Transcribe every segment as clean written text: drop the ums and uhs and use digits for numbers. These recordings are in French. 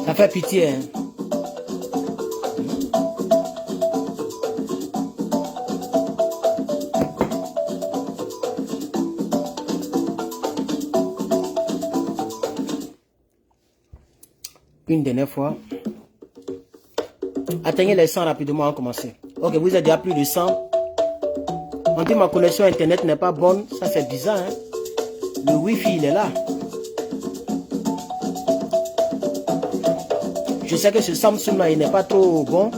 Ça fait pitié, hein. Une dernière fois. Atteignez les 100 rapidement, on va commencer. Ok, vous êtes déjà plus de 100. On dit ma connexion internet n'est pas bonne. Ça c'est bizarre, hein. Le wifi il est là. Je sais que ce Samsung là il n'est pas trop bon.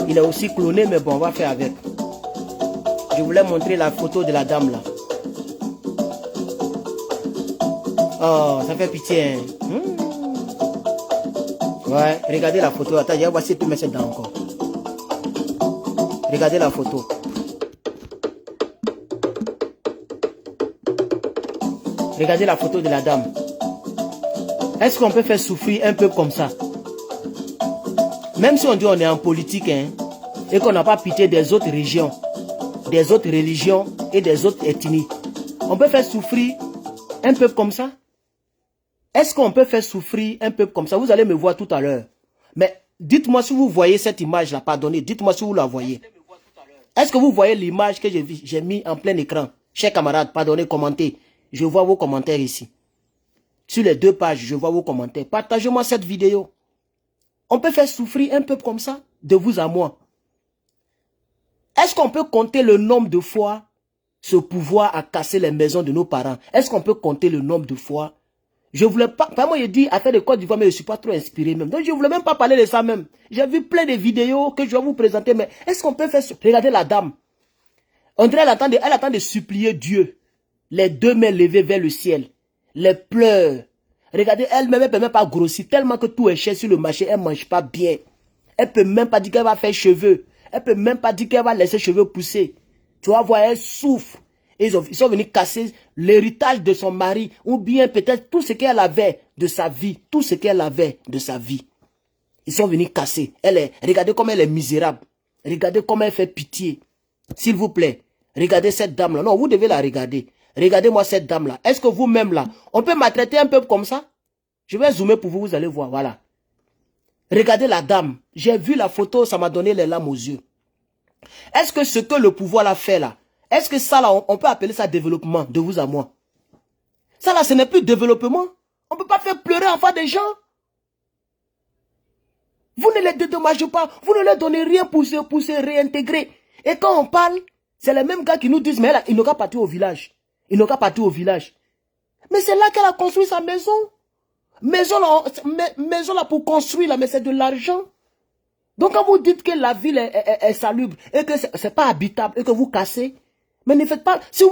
Il est aussi cloné, mais bon, on va faire avec. Je voulais montrer la photo de la dame là. Oh, ça fait pitié, hein. Ouais, regardez la photo. Attends, je vais voir si tu mets ça dedans encore. Regardez la photo. Regardez la photo de la dame. Est-ce qu'on peut faire souffrir un peu comme ça? Même si on dit on est en politique, hein, et qu'on n'a pas pitié des autres régions, des autres religions et des autres ethnies, on peut faire souffrir un peu comme ça? Est-ce qu'on peut faire souffrir un peu comme ça? Vous allez me voir tout à l'heure. Mais dites-moi si vous voyez cette image-là, pardonnez, dites-moi si vous la voyez. Est-ce que vous voyez l'image que j'ai mis en plein écran? Chers camarades, pardonnez, commentez. Je vois vos commentaires ici. Sur les 2 pages, je vois vos commentaires. Partagez-moi cette vidéo. On peut faire souffrir un peu comme ça, de vous à moi. Est-ce qu'on peut compter le nombre de fois ce pouvoir a cassé les maisons de nos parents? Est-ce qu'on peut compter le nombre de fois? Je voulais pas, moi je dis affaire de Côte d'Ivoire, mais je ne suis pas trop inspiré même. Donc je ne voulais même pas parler de ça même. J'ai vu plein de vidéos que je vais vous présenter, mais est-ce qu'on peut faire... Regardez la dame. On dirait elle attend de supplier Dieu. Les 2 mains levées vers le ciel. Les pleurs. Regardez, elle-même, elle ne peut même pas grossir. Tellement que tout est cher sur le marché, elle ne mange pas bien. Elle ne peut même pas dire qu'elle va faire cheveux. Elle ne peut même pas dire qu'elle va laisser cheveux pousser. Tu vas voir, elle souffre. Et ils sont venus casser l'héritage de son mari. Ou bien peut-être tout ce qu'elle avait de sa vie. Tout ce qu'elle avait de sa vie. Ils sont venus casser. Regardez comme elle est misérable. Regardez comment elle fait pitié. S'il vous plaît, regardez cette dame-là. Non, vous devez la regarder. Regardez-moi cette dame-là. Est-ce que vous-même là, on peut maltraiter un peuple comme ça? Je vais zoomer pour vous, vous allez voir. Voilà. Regardez la dame. J'ai vu la photo, ça m'a donné les larmes aux yeux. Est-ce que ce que le pouvoir l'a fait là, est-ce que ça là, on peut appeler ça développement de vous à moi? Ça là, ce n'est plus développement. On ne peut pas faire pleurer en face des gens. Vous ne les dédommagez pas. Vous ne leur donnez rien pour se réintégrer. Et quand on parle, c'est les mêmes gars qui nous disent, mais il n'a qu'à partir au village. Il n'a qu'à partir au village. Mais c'est là qu'elle a construit sa maison. Maison là pour construire, là, mais c'est de l'argent. Donc quand vous dites que la ville est salubre et que c'est pas habitable et que vous cassez, mais ne faites pas. Si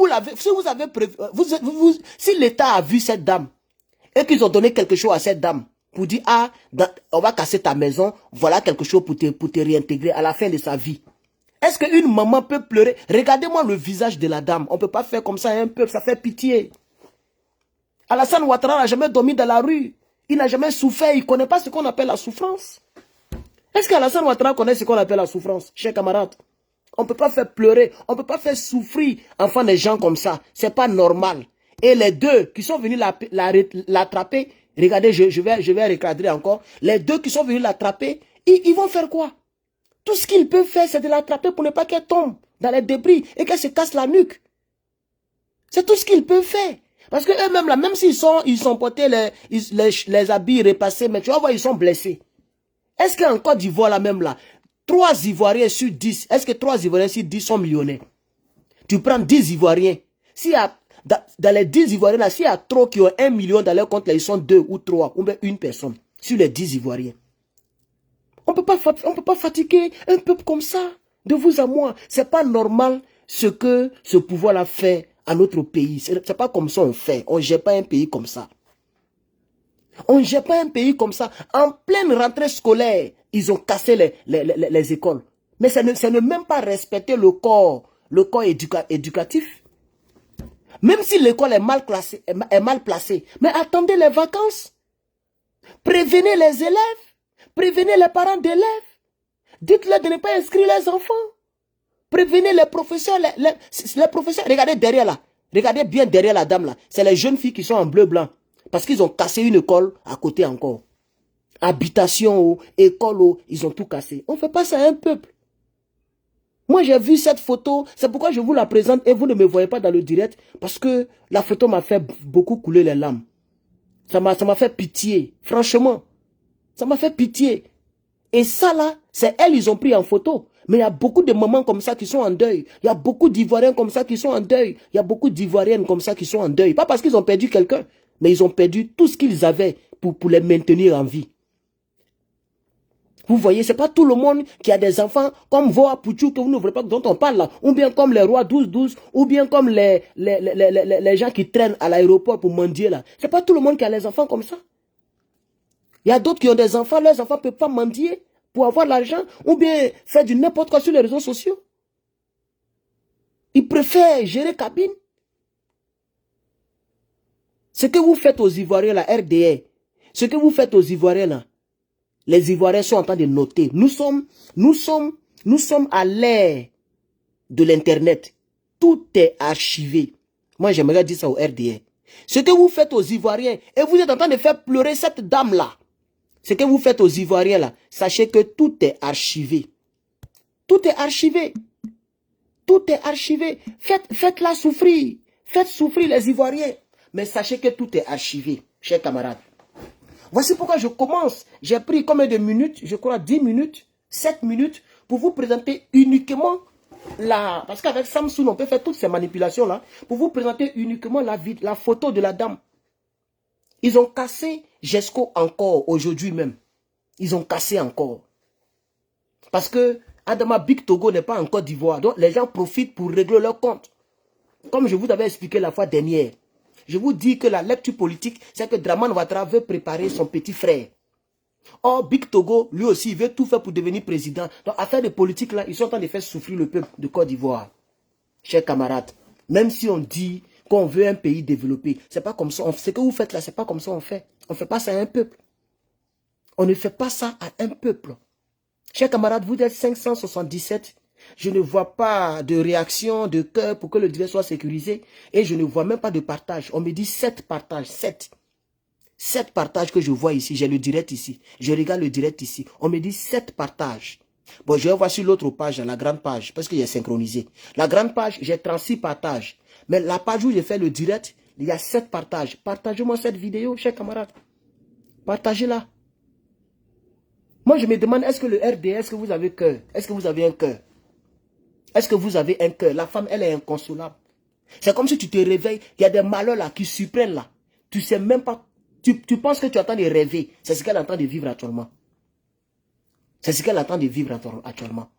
l'État a vu cette dame et qu'ils ont donné quelque chose à cette dame pour dire ah on va casser ta maison, voilà quelque chose pour te réintégrer à la fin de sa vie. Est-ce qu'une maman peut pleurer? Regardez-moi le visage de la dame. On ne peut pas faire comme ça un peu, ça fait pitié. Alassane Ouattara n'a jamais dormi dans la rue. Il n'a jamais souffert, il ne connaît pas ce qu'on appelle la souffrance. Est-ce qu'Alassane Ouattara connaît ce qu'on appelle la souffrance, chers camarades? On ne peut pas faire pleurer, on ne peut pas faire souffrir enfant des gens comme ça. Ce n'est pas normal. Et les 2 qui sont venus l'attraper, regardez, je vais recadrer encore. Les 2 qui sont venus l'attraper, ils vont faire quoi? Tout ce qu'ils peuvent faire, c'est de l'attraper pour ne pas qu'elle tombe dans les débris et qu'elle se casse la nuque. C'est tout ce qu'ils peuvent faire. Parce que eux-mêmes, là, même s'ils sont portés les habits repassés, mais tu vas voir, ils sont blessés. Est-ce qu'en Côte d'Ivoire, là même là, 3 Ivoiriens sur 10, est-ce que 3 Ivoiriens sur 10 sont millionnaires? Tu prends 10 Ivoiriens. Dans les 10 Ivoiriens, là, s'il y a trop qui ont 1 million dans leur compte, là, ils sont 2 ou 3, ou bien 1 personne sur les 10 Ivoiriens. On peut pas fatiguer un peuple comme ça. De vous à moi. C'est pas normal ce que ce pouvoir-là fait à notre pays. C'est pas comme ça on fait. On ne gère pas un pays comme ça. On ne gère pas un pays comme ça. En pleine rentrée scolaire, ils ont cassé les écoles. Mais ça ne même pas respecter le corps éducatif. Même si l'école est mal placée. Mais attendez les vacances. Prévenez les élèves. Prévenez les parents d'élèves. Dites-leur de ne pas inscrire les enfants. Prévenez les professeurs. Les professeurs, regardez derrière là. Regardez bien derrière la dame là. C'est les jeunes filles qui sont en bleu-blanc. Parce qu'ils ont cassé une école à côté encore. Habitation, école, ils ont tout cassé. On ne fait pas ça à un peuple. Moi, j'ai vu cette photo. C'est pourquoi je vous la présente et vous ne me voyez pas dans le direct. Parce que la photo m'a fait beaucoup couler les larmes. Ça m'a fait pitié. Franchement. Ça m'a fait pitié. Et ça là, c'est elles, ils ont pris en photo. Mais il y a beaucoup de mamans comme ça qui sont en deuil. Il y a beaucoup d'Ivoiriens comme ça qui sont en deuil. Il y a beaucoup d'Ivoiriennes comme ça qui sont en deuil. Pas parce qu'ils ont perdu quelqu'un, mais ils ont perdu tout ce qu'ils avaient pour les maintenir en vie. Vous voyez, c'est pas tout le monde qui a des enfants comme Voa Pouchou que vous ne voulez pas dont on parle là. Ou bien comme les rois 12-12. Ou bien comme les gens qui traînent à l'aéroport pour mendier là. C'est pas tout le monde qui a les enfants comme ça. Il y a d'autres qui ont des enfants, leurs enfants ne peuvent pas mendier pour avoir l'argent ou bien faire du n'importe quoi sur les réseaux sociaux. Ils préfèrent gérer cabine. Ce que vous faites aux Ivoiriens, la RDA, ce que vous faites aux Ivoiriens, là, les Ivoiriens sont en train de noter. Nous sommes à l'ère de l'Internet. Tout est archivé. Moi, j'aimerais dire ça au RDA. Ce que vous faites aux Ivoiriens, et vous êtes en train de faire pleurer cette dame-là. Ce que vous faites aux Ivoiriens là, sachez que tout est archivé. Tout est archivé. Tout est archivé. Faites-la souffrir. Faites souffrir les Ivoiriens. Mais sachez que tout est archivé, chers camarades. Voici pourquoi je commence. J'ai pris combien de minutes? Je crois 10 minutes, 7 minutes pour vous présenter uniquement la... Parce qu'avec Samsung, on peut faire toutes ces manipulations-là. Pour vous présenter uniquement la photo de la dame. Ils ont cassé Jesco encore aujourd'hui même. Ils ont cassé encore. Parce que Adama Big Togo n'est pas en Côte d'Ivoire. Donc les gens profitent pour régler leur compte. Comme je vous avais expliqué la fois dernière. Je vous dis que la lecture politique, c'est que Dramane Ouattara veut préparer son petit frère. Or, Big Togo, lui aussi, il veut tout faire pour devenir président. Donc, affaire de politique là, ils sont en train de faire souffrir le peuple de Côte d'Ivoire. Chers camarades, même si on dit qu'on veut un pays développé, c'est pas comme ça. Ce que vous faites là, c'est pas comme ça on fait. On ne fait pas ça à un peuple. On ne fait pas ça à un peuple. Chers camarades, vous êtes 577. Je ne vois pas de réaction, de cœur pour que le direct soit sécurisé. Et je ne vois même pas de partage. On me dit 7 partages. 7. 7 partages que je vois ici. J'ai le direct ici. Je regarde le direct ici. On me dit 7 partages. Bon, je vais voir sur l'autre page, la grande page, parce qu'il est synchronisé. La grande page, j'ai 36 partages. Mais la page où j'ai fait le direct, il y a 7 partages. Partagez-moi cette vidéo, chers camarades. Partagez-la. Moi, je me demande, est-ce que le RD, est-ce que vous avez cœur? Est-ce que vous avez un cœur? Est-ce que vous avez un cœur? La femme, elle est inconsolable. C'est comme si tu te réveilles, il y a des malheurs là qui surprennent là. Tu sais même pas, tu penses que tu es en train de rêver. C'est ce qu'elle est en train de vivre actuellement. C'est ce qu'elle est en train de vivre actuellement.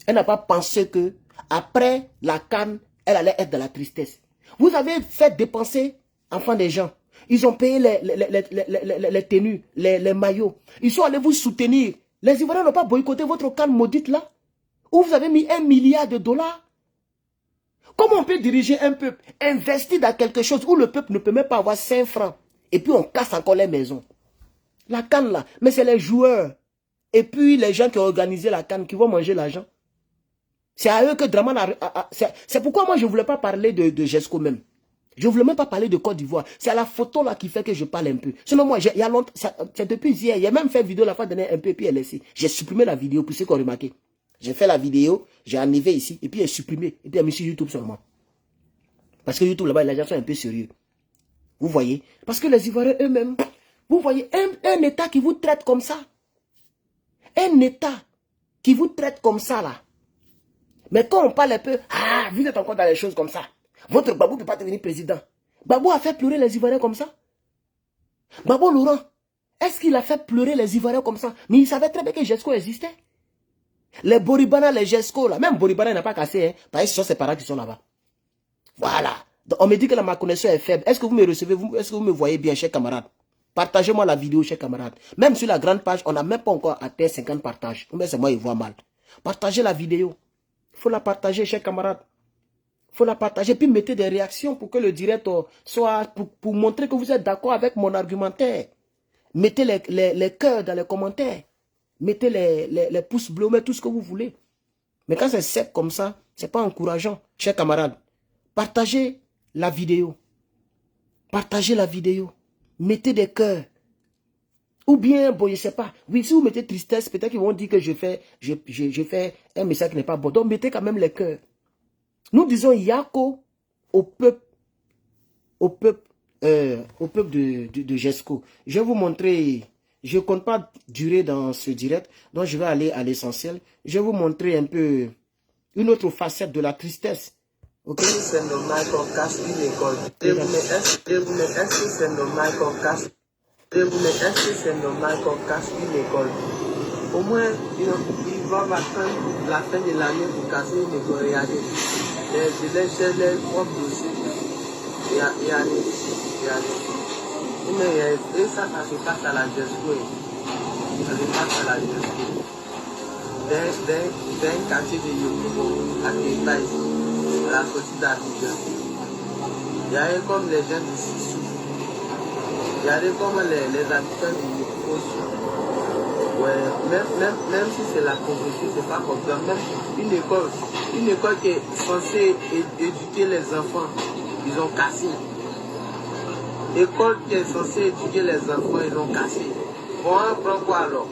Elle n'a pas pensé que après la canne, elle allait être dans la tristesse. Vous avez fait dépenser, enfants des gens. Ils ont payé les tenues, les maillots. Ils sont allés vous soutenir. Les Ivoiriens n'ont pas boycotté votre canne maudite là. Où vous avez mis 1 milliard de dollars. Comment on peut diriger un peuple, investir dans quelque chose où le peuple ne peut même pas avoir 5 francs. Et puis on casse encore les maisons. La canne là, mais c'est les joueurs. Et puis les gens qui ont organisé la canne qui vont manger l'argent. C'est à eux que Dramane a... C'est pourquoi moi je ne voulais pas parler de Jesco même. Je ne voulais même pas parler de Côte d'Ivoire. C'est à la photo là qui fait que je parle un peu. Sinon moi, il y a longtemps, c'est depuis hier. Il y a même fait une vidéo la fois dernière un peu et puis elle a laissé. J'ai supprimé la vidéo pour ceux qui ont remarqué. J'ai fait la vidéo, j'ai enlevé ici et puis j'ai supprimé. Et puis j'ai mis sur YouTube seulement. Parce que YouTube là-bas, les gens sont un peu sérieux. Vous voyez? Parce que les Ivoiriens eux-mêmes, vous voyez, un État qui vous traite comme ça. Un État qui vous traite comme ça là. Mais quand on parle un peu, ah, vous êtes encore dans les choses comme ça. Votre Babou ne peut pas devenir président. Babou a fait pleurer les Ivoiriens comme ça. Babou Laurent, Est-ce qu'il a fait pleurer les Ivoiriens comme ça? Mais il savait très bien que GESCO existait. Les Boribana, les GESCO, là, même Boribana n'a pas cassé, hein, parce que ce sont ses parents qui sont là-bas. Voilà. Donc, on me dit que ma connexion est faible. Est-ce que vous me recevez? Est-ce que vous me voyez bien, chers camarades? Partagez-moi la vidéo, chers camarades. Même sur la grande page, on n'a même pas encore atteint 50 partages. Mais c'est moi, il voit mal. Partagez la vidéo. Il faut la partager, chers camarades. Il faut la partager, puis mettez des réactions pour que le direct soit, pour montrer que vous êtes d'accord avec mon argumentaire. Mettez les cœurs dans les commentaires. Mettez les pouces bleus, mettez tout ce que vous voulez. Mais quand c'est sec comme ça, c'est pas encourageant, chers camarades. Partagez la vidéo. Partagez la vidéo. Mettez des cœurs. Ou bien, bon, je ne sais pas. Oui, si vous mettez tristesse, peut-être qu'ils vont dire que je fais un message qui n'est pas bon. Donc, mettez quand même les cœurs. Nous disons Yako au peuple de GESCO. Je vais vous montrer, je ne compte pas durer dans ce direct, donc je vais aller à l'essentiel. Je vais vous montrer un peu une autre facette de la tristesse. Ok? C'est normal qu'on casse une école. Est-ce que c'est normal qu'on casse? Est-ce que c'est normal qu'on casse une école? Au moins, ils vont attendre la fin de l'année pour casser une école. Regardez. Les propres dossiers. Regardez. Mais ça se passe à la GESCO. Ça se passe à la GESCO. D'un quartier de Yokobo, à Kétaï, la sortie d'Abidjan. Il y a comme les gens ici souffrent. Il y a comme les habitants du Yokobo souffrent. Ouais, même si c'est la pauvreté, c'est pas comme ça. Même une école qui est censée éduquer les enfants, ils ont cassé. École qui est censée éduquer les enfants, ils ont cassé. Bon, on prend quoi alors?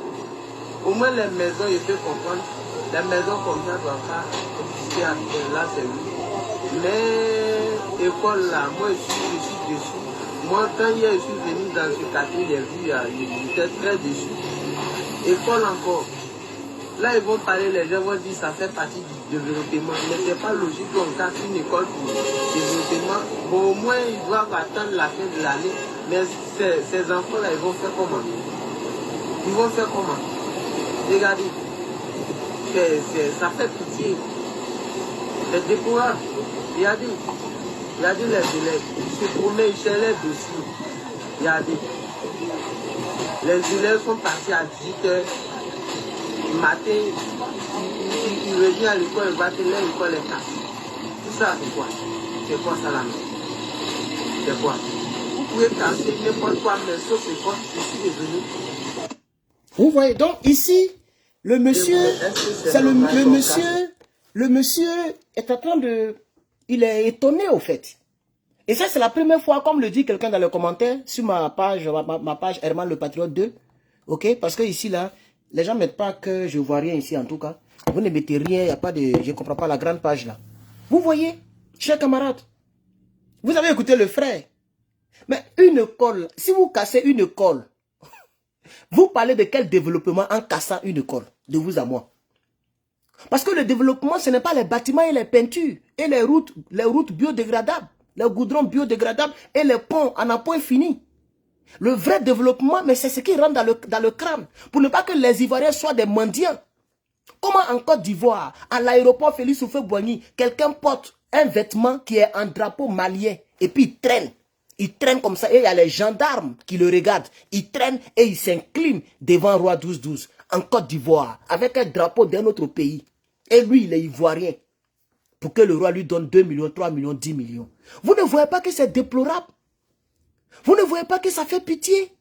Au moins les maisons, je peux comprendre. Les maisons comme ça ne doivent pas exister à là, c'est oui. Mais école là, moi je suis déçu. Moi, quand hier je suis venu dans ce quartier, j'ai vu, j'étais très déçu. École encore. Là, ils vont parler, les gens vont dire que ça fait partie du développement. Mais ce n'est pas logique qu'on casse une école pour développement. Bon, au moins, ils doivent attendre la fin de l'année. Mais ces enfants-là, ils vont faire comment? Ils vont faire comment? Regardez. Ça fait pitié. C'est décourageant. Regardez les élèves. Ils se promènent, ils cherchent les dossiers. Regardez. Les élèves sont partis à 18h. Matin, il revient à l'école, il va te là, l'école est cassée. Tout ça, c'est quoi? C'est quoi ça là? C'est quoi? Vous pouvez casser n'importe quoi, mais sauf l'école, je suis devenu. Vous voyez, donc ici, le monsieur, c'est le monsieur est en train de, il est étonné au fait. Et ça, c'est la première fois, comme le dit quelqu'un dans le commentaire, sur ma page Herman le Patriote 2. Ok? Parce que ici, là, les gens ne mettent pas que je vois rien ici, en tout cas. Vous ne mettez rien, il n'y a pas de, je ne comprends pas la grande page, là. Vous voyez, chers camarades, vous avez écouté le frère. Mais une école, si vous cassez une école, vous parlez de quel développement en cassant une école, de vous à moi? Parce que le développement, ce n'est pas les bâtiments et les peintures, et les routes biodégradables, les goudrons biodégradables et les ponts en un point fini. Le vrai développement, mais c'est ce qui rentre dans le crâne. Pour ne pas que les Ivoiriens soient des mendiants. Comment en Côte d'Ivoire, à l'aéroport Félix Houphouët-Boigny, quelqu'un porte un vêtement qui est en drapeau malien et puis il traîne. Il traîne comme ça et il y a les gendarmes qui le regardent. Il traîne et il s'incline devant Roi 12-12 en Côte d'Ivoire avec un drapeau d'un autre pays. Et lui, il est ivoirien. Pour que le roi lui donne 2 millions, 3 millions, 10 millions. Vous ne voyez pas que c'est déplorable? Vous ne voyez pas que ça fait pitié?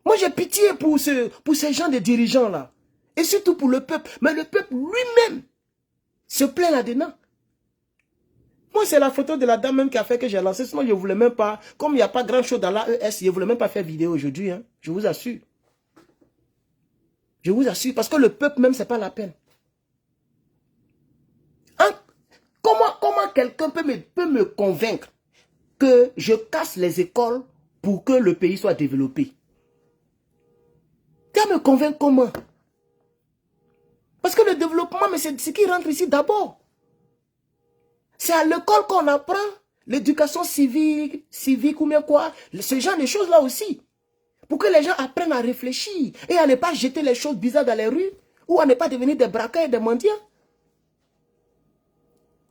Moi, j'ai pitié pour ces gens de dirigeants-là. Et surtout pour le peuple. Mais le peuple lui-même se plaint là-dedans. Moi, c'est la photo de la dame même qui a fait que j'ai lancé. Sinon, je ne voulais même pas. Comme il n'y a pas grand-chose dans l'AES, je ne voulais même pas faire vidéo aujourd'hui. Hein. Je vous assure. Je vous assure. Parce que le peuple même, ce n'est pas la peine. Hein? Comment quelqu'un peut me convaincre que je casse les écoles pour que le pays soit développé? Tu vas me convaincre comment? Parce que le développement, mais c'est ce qui rentre ici d'abord. C'est à l'école qu'on apprend l'éducation civique ou bien quoi, ce genre de choses-là aussi. Pour que les gens apprennent à réfléchir et à ne pas jeter les choses bizarres dans les rues ou à ne pas devenir des braqueurs et des mendiants.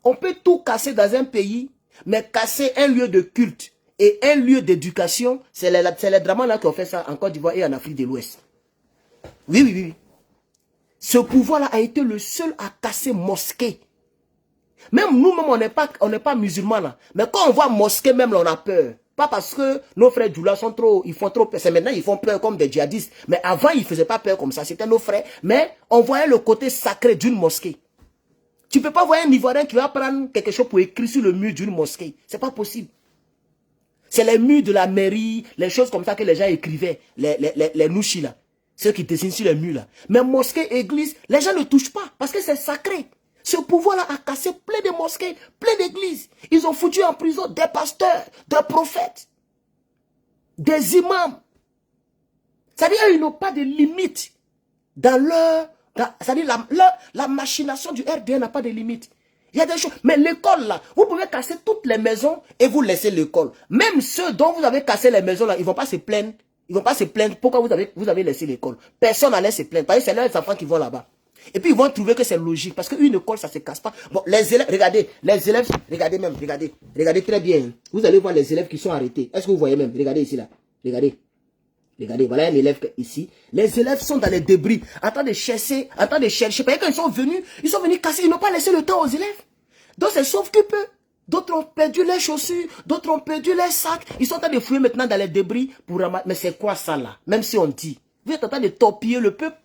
On peut tout casser dans un pays, mais casser un lieu de culte et un lieu d'éducation, c'est les Dramans-là qui ont fait ça en Côte d'Ivoire et en Afrique de l'Ouest. Oui, oui, oui. Ce pouvoir-là a été le seul à casser mosquée. Même nous-mêmes, on n'est pas musulmans là. Mais quand on voit mosquée, même là, on a peur. Pas parce que nos frères Djoula ils font trop peur. C'est maintenant, ils font peur comme des djihadistes. Mais avant, ils ne faisaient pas peur comme ça. C'était nos frères. Mais on voyait le côté sacré d'une mosquée. Tu ne peux pas voir un Ivoirien qui va prendre quelque chose pour écrire sur le mur d'une mosquée. C'est pas possible. C'est les murs de la mairie, les choses comme ça que les gens écrivaient. Les nouchis là. Ceux qui dessinent sur les murs là. Mais mosquée, église, les gens ne touchent pas. Parce que c'est sacré. Ce pouvoir-là a cassé plein de mosquées, plein d'églises. Ils ont foutu en prison des pasteurs, des prophètes, des imams. C'est-à-dire qu'ils n'ont pas de limite dans leur... C'est-à-dire la machination du RDN n'a pas de limite. Il y a des choses. Mais l'école là, vous pouvez casser toutes les maisons et vous laissez l'école. Même ceux dont vous avez cassé les maisons là, ils ne vont pas se plaindre. Ils ne vont pas se plaindre pourquoi vous avez laissé l'école. Personne n'allait se plaindre. Parce que c'est leurs enfants qui vont là-bas. Et puis ils vont trouver que c'est logique. Parce qu'une école, ça ne se casse pas. Bon, les élèves, regardez, regardez très bien. Vous allez voir les élèves qui sont arrêtés. Est-ce que vous voyez même? Regardez ici là. Regardez, voilà un élève ici. Les élèves sont dans les débris, en train de chercher. Parce que quand ils sont venus casser, ils n'ont pas laissé le temps aux élèves. Donc c'est sauf que peu. D'autres ont perdu leurs chaussures, d'autres ont perdu leurs sacs. Ils sont en train de fouiller maintenant dans les débris pour ramasser. Mais c'est quoi ça là? Même si on dit, vous êtes en train de torpiller le peuple.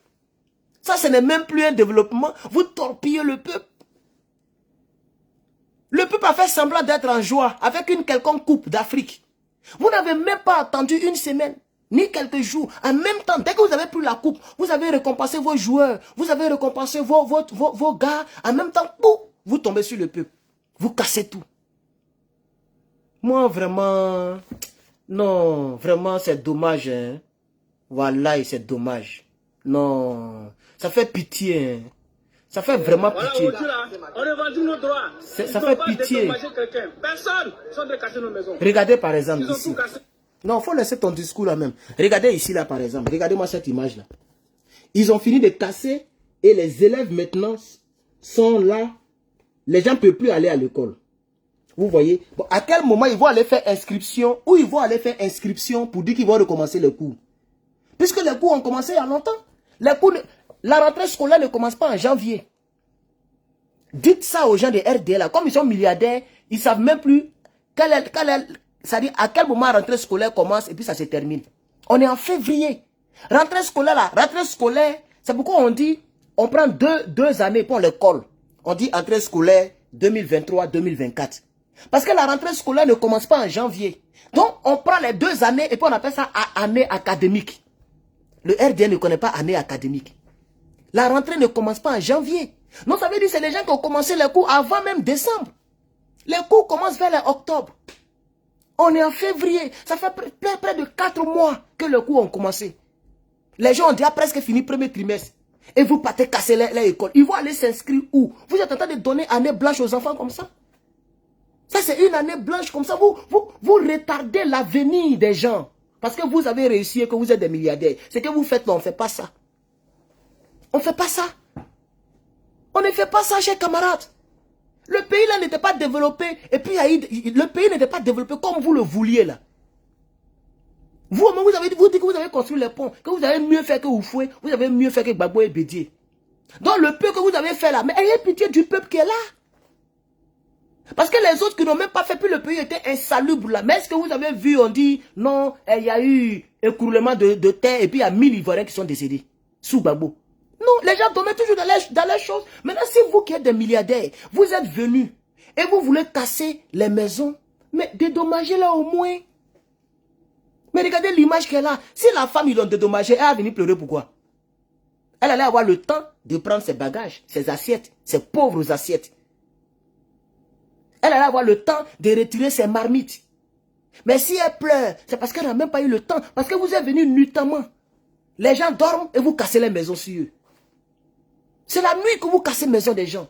Ça, ce n'est même plus un développement. Vous torpillez le peuple. Le peuple a fait semblant d'être en joie avec une quelconque coupe d'Afrique. Vous n'avez même pas attendu une semaine, ni quelques jours. En même temps, dès que vous avez pris la coupe, vous avez récompensé vos joueurs, vous avez récompensé vos gars. En même temps, vous tombez sur le peuple. Vous cassez tout. Moi, vraiment, non, vraiment, c'est dommage. Hein. Voilà, c'est dommage. Non, ça fait pitié. Hein. Ça fait vraiment pitié. On revendique nos droits. Ça fait pitié. Personne ne sont de casser nos maisons. Regardez par exemple Ils ont ici. tout cassé. Non, il faut laisser ton discours là même. Regardez ici là par exemple. Regardez-moi cette image là. Ils ont fini de casser et les élèves maintenant sont là. Les gens ne peuvent plus aller à l'école. Vous voyez? Bon, à quel moment ils vont aller faire inscription ou ils vont aller faire inscription pour dire qu'ils vont recommencer les cours? Puisque les cours ont commencé il y a longtemps. La rentrée scolaire ne commence pas en janvier. Dites ça aux gens de RDL là. Comme ils sont milliardaires, ils ne savent même plus c'est-à-dire à quel moment la rentrée scolaire commence et puis ça se termine. On est en février. Rentrée scolaire là, c'est pourquoi on dit, on prend deux années pour l'école. On dit rentrée scolaire 2023-2024. Parce que la rentrée scolaire ne commence pas en janvier. Donc on prend les 2 années et puis on appelle ça année académique. Le RDN ne connaît pas année académique. La rentrée ne commence pas en janvier. Donc ça veut dire que c'est les gens qui ont commencé les cours avant même décembre. Les cours commencent vers octobre. On est en février. Ça fait près de 4 mois que les cours ont commencé. Les gens ont déjà presque fini le 1er trimestre. Et vous partez casser les écoles. Ils vont aller s'inscrire où? Vous êtes en train de donner année blanche aux enfants comme ça? Ça, c'est une année blanche comme ça. Vous retardez l'avenir des gens. Parce que vous avez réussi et que vous êtes des milliardaires. Ce que vous faites, non, on ne fait pas ça. On ne fait pas ça. On ne fait pas ça, chers camarades. Le pays là n'était pas développé. Et puis, le pays n'était pas développé comme vous le vouliez là. Vous dites que vous avez construit les ponts, que vous avez mieux fait que Oufoué, vous avez mieux fait que Gbagbo et Bédié. Donc le peu que vous avez fait là, mais ayez pitié du peuple qui est là. Parce que les autres qui n'ont même pas fait, puis le pays était insalubre là. Mais est-ce que vous avez vu, on dit, non, il y a eu écroulement de terre et puis il y a 1000 Ivoiriens qui sont décédés sous Gbagbo. Non, les gens dormaient toujours dans les choses. Maintenant, si vous qui êtes des milliardaires, vous êtes venus et vous voulez casser les maisons, mais dédommagez-la au moins. Mais regardez l'image qu'elle a. Si la femme, ils l'ont dédommagée, elle va venir pleurer pourquoi? Elle allait avoir le temps de prendre ses bagages, ses assiettes, ses pauvres assiettes. Elle allait avoir le temps de retirer ses marmites. Mais si elle pleure, c'est parce qu'elle n'a même pas eu le temps. Parce que vous êtes venus nuitamment. Les gens dorment et vous cassez les maisons sur eux. C'est la nuit que vous cassez les maisons des gens.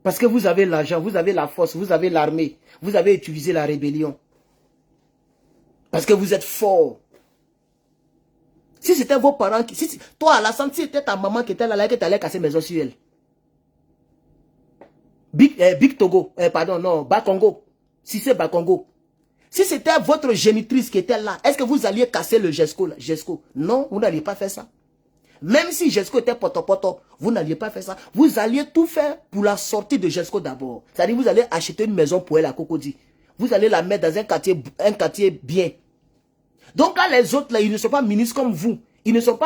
Parce que vous avez l'argent, vous avez la force, vous avez l'armée. Vous avez utilisé la rébellion. Parce que vous êtes fort. Si c'était vos parents qui... toi, Alassane, si c'était ta maman qui était là, que tu allais casser maison sur elle. Big Togo, pardon, non, Bakongo. Si c'est Bakongo. Si c'était votre génitrice qui était là, est-ce que vous alliez casser le GESCO là? GESCO? Non, vous n'alliez pas faire ça. Même si GESCO était poto-poto, vous n'alliez pas faire ça. Vous alliez tout faire pour la sortie de GESCO d'abord. C'est-à-dire vous allez acheter une maison pour elle à Cocody. Vous allez la mettre dans un quartier bien. Donc quand les autres là, ils ne sont pas ministres comme vous. Ils ne sont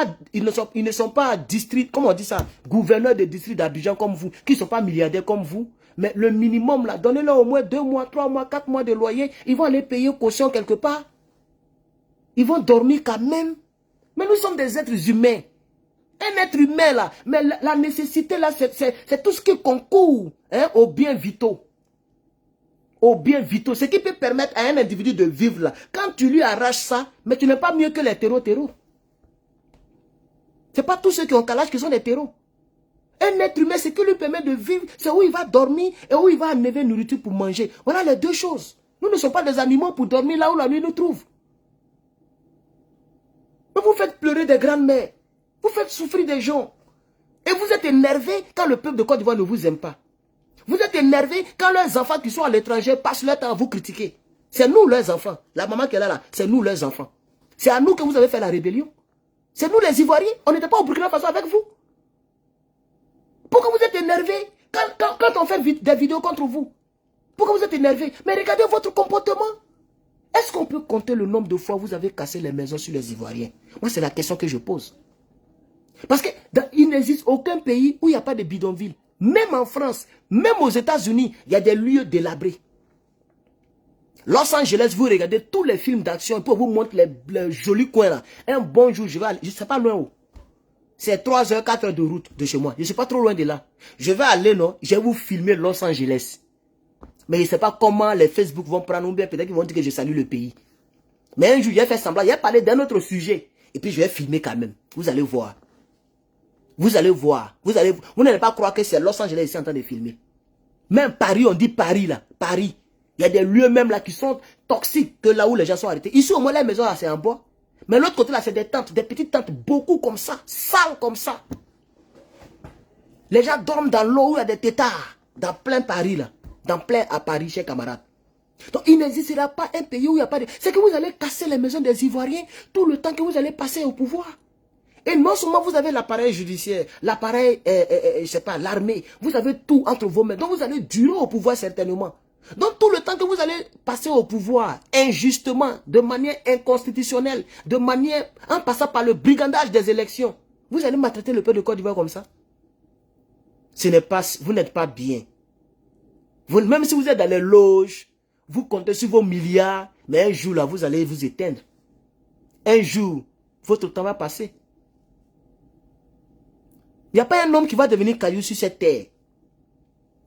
pas district, comment on dit ça, gouverneurs de district d'Abidjan comme vous, qui ne sont pas milliardaires comme vous. Mais le minimum là, donnez-leur au moins 2 mois, 3 mois, 4 mois de loyer. Ils vont aller payer caution quelque part. Ils vont dormir quand même. Mais nous sommes des êtres humains. Un être humain là, mais la nécessité là, c'est tout ce qui concourt aux biens vitaux. Aux biens vitaux. Ce qui peut permettre à un individu de vivre là. Quand tu lui arraches ça, mais tu n'es pas mieux que les terreaux. Ce n'est pas tous ceux qui ont calage qui sont des terreaux. Un être humain, ce qui lui permet de vivre, c'est où il va dormir et où il va enlever nourriture pour manger. Voilà les deux choses. Nous ne sommes pas des animaux pour dormir là où la nuit nous trouve. Mais vous faites pleurer des grandes-mères. Vous faites souffrir des gens. Et vous êtes énervé quand le peuple de Côte d'Ivoire ne vous aime pas. Vous êtes énervé quand leurs enfants qui sont à l'étranger passent leur temps à vous critiquer. C'est nous leurs enfants. La maman qui est là, c'est nous leurs enfants. C'est à nous que vous avez fait la rébellion. C'est nous les Ivoiriens. On n'était pas au Burkina Faso avec vous. Pourquoi vous êtes énervé quand on fait des vidéos contre vous? Pourquoi vous êtes énervé? Mais regardez votre comportement. Est-ce qu'on peut compter le nombre de fois où vous avez cassé les maisons sur les Ivoiriens? Moi, c'est la question que je pose. Parce qu'il n'existe aucun pays où il n'y a pas de bidonville. Même en France, même aux États-Unis, il y a des lieux délabrés. Los Angeles, vous regardez tous les films d'action pour vous montrer les jolis coins là. Un bon jour, je vais aller, je ne sais pas loin où. C'est 3 heures, 4 heures de route de chez moi. Je ne suis pas trop loin de là. Je vais aller, non, je vais vous filmer Los Angeles. Mais je ne sais pas comment les Facebook vont prendre, ou bien peut-être qu'ils vont dire que je salue le pays. Mais un jour, j'ai fait semblant, j'ai parlé d'un autre sujet. Et puis, je vais filmer quand même. Vous allez voir. Vous allez voir. Vous n'allez pas croire que c'est Los Angeles ici en train de filmer. Même Paris, on dit Paris là. Paris. Il y a des lieux même là qui sont toxiques que là où les gens sont arrêtés. Ici, au moins, les maisons là, c'est en bois. Mais l'autre côté là, c'est des tentes, des petites tentes, beaucoup comme ça, sales comme ça. Les gens dorment dans l'eau où il y a des têtards. Dans plein Paris là. Dans plein à Paris, chers camarades. Donc, il n'existera pas un pays où il n'y a pas de... C'est que vous allez casser les maisons des Ivoiriens tout le temps que vous allez passer au pouvoir. Et non seulement vous avez l'appareil judiciaire, l'appareil, je sais pas, l'armée. Vous avez tout entre vos mains. Donc, vous allez durer au pouvoir certainement. Donc, tout le temps que vous allez passer au pouvoir, injustement, de manière inconstitutionnelle, de manière, en passant par le brigandage des élections, vous allez maltraiter le peuple de Côte d'Ivoire comme ça. Vous n'êtes pas bien. Même si vous êtes dans les loges, vous comptez sur vos milliards, mais un jour là, vous allez vous éteindre. Un jour, votre temps va passer. Il n'y a pas un homme qui va devenir caillou sur cette terre.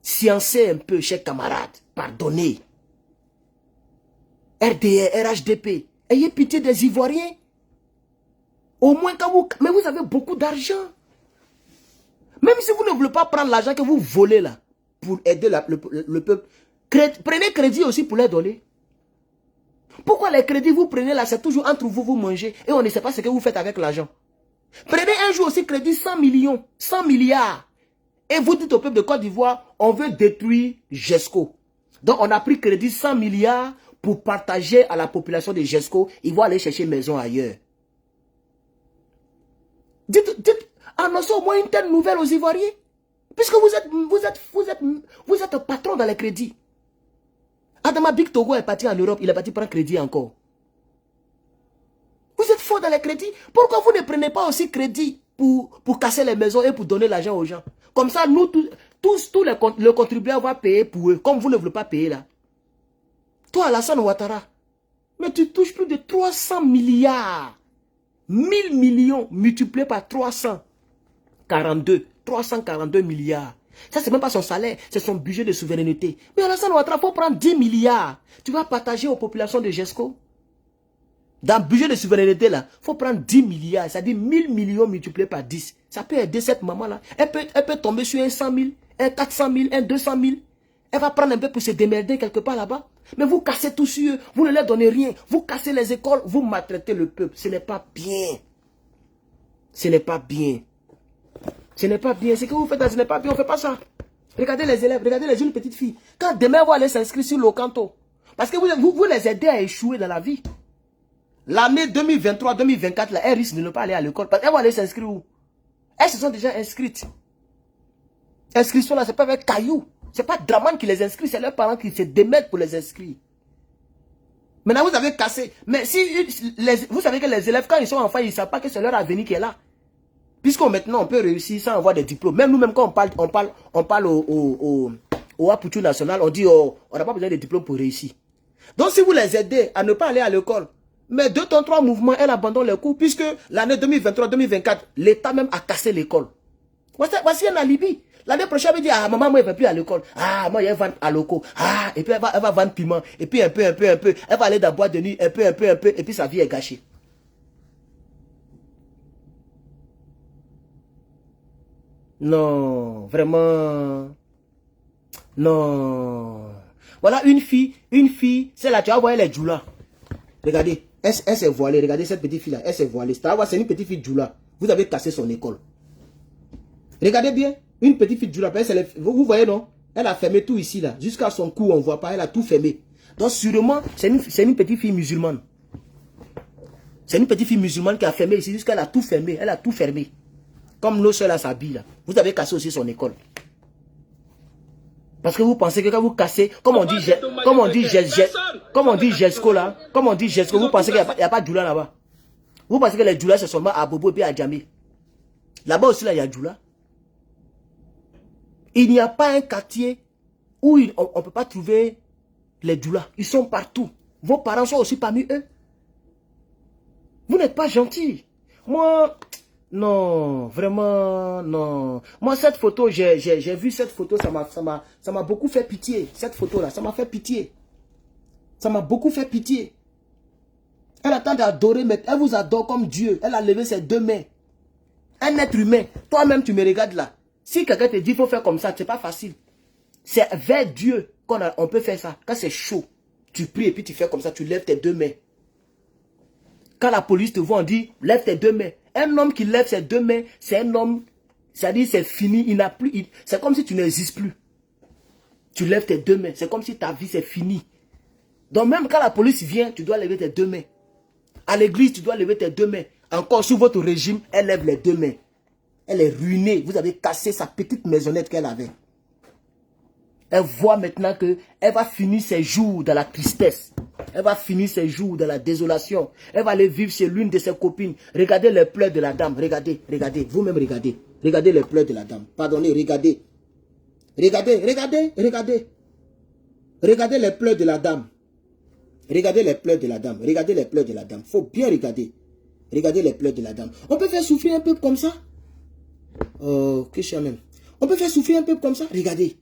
Sciencez un peu, chers camarades. Pardonnez. RDR, RHDP. Ayez pitié des Ivoiriens. Au moins quand vous... Mais vous avez beaucoup d'argent. Même si vous ne voulez pas prendre l'argent que vous volez là, pour aider le peuple, prenez crédit aussi pour les donner. Pourquoi les crédits vous prenez là, c'est toujours entre vous, vous mangez, et on ne sait pas ce que vous faites avec l'argent. Prenez un jour aussi crédit 100 millions, 100 milliards. Et vous dites au peuple de Côte d'Ivoire, on veut détruire GESCO. Donc on a pris crédit 100 milliards pour partager à la population de GESCO. Ils vont aller chercher maison ailleurs. Dites, annoncez au moins une telle nouvelle aux Ivoiriens. Puisque vous êtes patron dans les crédits. Adama Big Togo est parti en Europe, il est parti prendre crédit encore. Vous êtes fort dans les crédits. Pourquoi vous ne prenez pas aussi crédit pour casser les maisons et pour donner l'argent aux gens? Comme ça, nous, tous le contribuable va payer pour eux, comme vous ne voulez pas payer là. Toi, Alassane Ouattara, mais tu touches plus de 300 milliards. 1000 millions multipliés par 342 milliards. Ça, c'est même pas son salaire, c'est son budget de souveraineté. Mais Alassane Ouattara, il faut prendre 10 milliards. Tu vas partager aux populations de GESCO. Dans le budget de souveraineté, là, il faut prendre 10 milliards. C'est-à-dire 1000 millions multipliés par 10. Ça peut aider cette maman-là. Elle peut tomber sur un 100 000. un 400 000, un 200 000. Elle va prendre un peu pour se démerder quelque part là-bas. Mais vous cassez tout sur eux, vous ne leur donnez rien. Vous cassez les écoles, vous maltraitez le peuple. Ce n'est pas bien. Ce n'est pas bien. Ce n'est pas bien. Ce que vous faites là, ce n'est pas bien. On ne fait pas ça. Regardez les élèves, regardez les jeunes petites filles. Quand demain, vous allez s'inscrire sur l'Ocanto. Parce que vous les aidez à échouer dans la vie. L'année 2023-2024, là, elles risquent de ne pas aller à l'école. Parce qu'elles vont aller s'inscrire où? Elles se sont déjà inscrites. Inscription là, c'est pas avec caillou. C'est pas Draman qui les inscrit, c'est leurs parents qui se démettent pour les inscrire. Maintenant, vous avez cassé. Mais si vous savez que les élèves, quand ils sont enfants, ils ne savent pas que c'est leur avenir qui est là. Puisqu'on maintenant, on peut réussir sans avoir des diplômes. Même nous-mêmes, quand on parle au Aputu national, on dit, oh, on n'a pas besoin de diplômes pour réussir. Donc, si vous les aidez à ne pas aller à l'école, mais 2 temps 3 mouvements, elles abandonnent les cours, puisque l'année 2023-2024, l'État même a cassé l'école. Voici un alibi. L'année prochaine, elle me dit, ah, maman, moi, elle ne va plus à l'école. Ah, moi, elle va à loco. Ah, et puis elle va vendre piment. Et puis un peu. Elle va aller dans la boîte de nuit, un peu. Et puis sa vie est gâchée. Non, vraiment. Non. Voilà une fille, c'est là, tu vas voir les djoula. Regardez, elle s'est voilée. Regardez cette petite fille-là, elle s'est voilée. C'est une petite fille djoula. Vous avez cassé son école. Regardez bien. Une petite fille djoula, vous voyez non? Elle a fermé tout ici là. Jusqu'à son cou, on ne voit pas. Elle a tout fermé. Donc sûrement, c'est une petite fille musulmane. C'est une petite fille musulmane qui a fermé ici. Jusqu'à elle a tout fermé. Elle a tout fermé. Comme nos soeurs là s'habillent là. Vous avez cassé aussi son école. Parce que vous pensez que quand vous cassez, comme on dit Gesco là, vous pensez qu'il n'y a pas de djoula là-bas. Vous pensez que les djoulas c'est seulement à Bobo et puis à Djamé. Là-bas aussi là, il y a djoula. Il n'y a pas un quartier où on ne peut pas trouver les djoulas. Ils sont partout. Vos parents sont aussi parmi eux. Vous n'êtes pas gentils. Moi, non, vraiment, non. Moi, cette photo, j'ai vu cette photo, ça m'a beaucoup fait pitié. Cette photo-là, ça m'a fait pitié. Ça m'a beaucoup fait pitié. Elle attend d'adorer, mais elle vous adore comme Dieu. Elle a levé ses 2 mains. Un être humain. Toi-même, tu me regardes là. Si quelqu'un te dit qu'il faut faire comme ça, c'est pas facile. C'est vers Dieu qu'on peut faire ça. Quand c'est chaud, tu pries et puis tu fais comme ça, tu lèves tes 2 mains. Quand la police te voit, on dit, lève tes 2 mains. Un homme qui lève ses 2 mains, c'est un homme, c'est-à-dire c'est fini, il n'a plus, c'est comme si tu n'existes plus. Tu lèves tes 2 mains, c'est comme si ta vie c'est fini. Donc même quand la police vient, tu dois lever tes 2 mains. À l'église, tu dois lever tes 2 mains. Encore sous votre régime, elle lève les 2 mains. Elle est ruinée. Vous avez cassé sa petite maisonnette qu'elle avait. Elle voit maintenant qu'elle va finir ses jours dans la tristesse. Elle va finir ses jours dans la désolation. Elle va aller vivre chez l'une de ses copines. Regardez les pleurs de la dame. Regardez, regardez. Vous-même regardez. Regardez les pleurs de la dame. Pardonnez, regardez. Regardez, regardez, regardez. Regardez les pleurs de la dame. Regardez les pleurs de la dame. Regardez les pleurs de la dame. Il faut bien regarder. Regardez les pleurs de la dame. On peut faire souffrir un peu comme ça. Oh, que je même. On peut faire souffrir un peu comme ça. Regardez.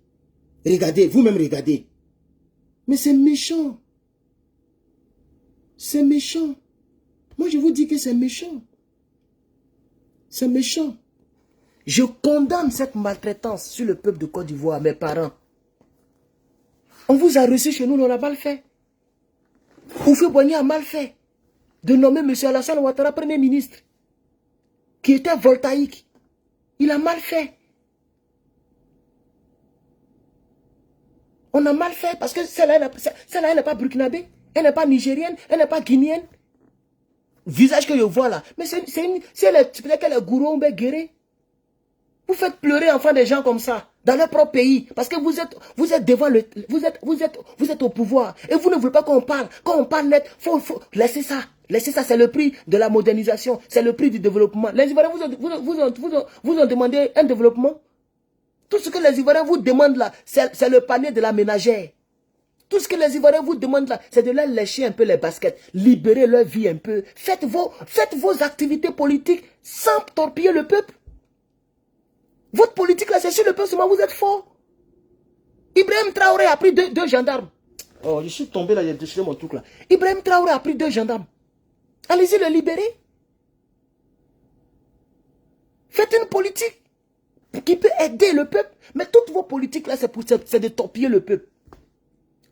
Regardez, vous-même regardez. Mais c'est méchant. C'est méchant. Moi, je vous dis que c'est méchant. C'est méchant. Je condamne cette maltraitance sur le peuple de Côte d'Ivoire, mes parents. On vous a reçu chez nous, on a mal fait. Houphouët-Boigny a mal fait de nommer M. Alassane Ouattara Premier ministre, qui était voltaïque. Il a mal fait. On a mal fait parce que celle-là, elle n'est pas burkinabé, elle n'est pas nigérienne, elle n'est pas guinéenne. Visage que je vois là. Mais peut-être qu'elle est gourou, guéré. Vous faites pleurer enfants des gens comme ça, dans leur propre pays, parce que vous êtes devant vous êtes au pouvoir, et vous ne voulez pas qu'on parle. Quand on parle net, faut laisser ça. Laissez ça, c'est le prix de la modernisation, c'est le prix du développement. Les Ivoiriens vous ont demandé un développement. Tout ce que les Ivoiriens vous demandent là, c'est le panier de la ménagère. Tout ce que les Ivoiriens vous demandent là, c'est de leur lécher un peu les baskets, libérer leur vie un peu. Faites vos activités politiques sans torpiller le peuple. Votre politique là, c'est sur le peuple seulement, vous êtes fort. Ibrahim Traoré a pris deux gendarmes. Oh, je suis tombé là, j'ai déchiré mon truc là. Ibrahim Traoré a pris 2 gendarmes. Allez-y le libérer. Faites une politique. qui peut aider le peuple. Mais toutes vos politiques là, c'est de torpiller le peuple.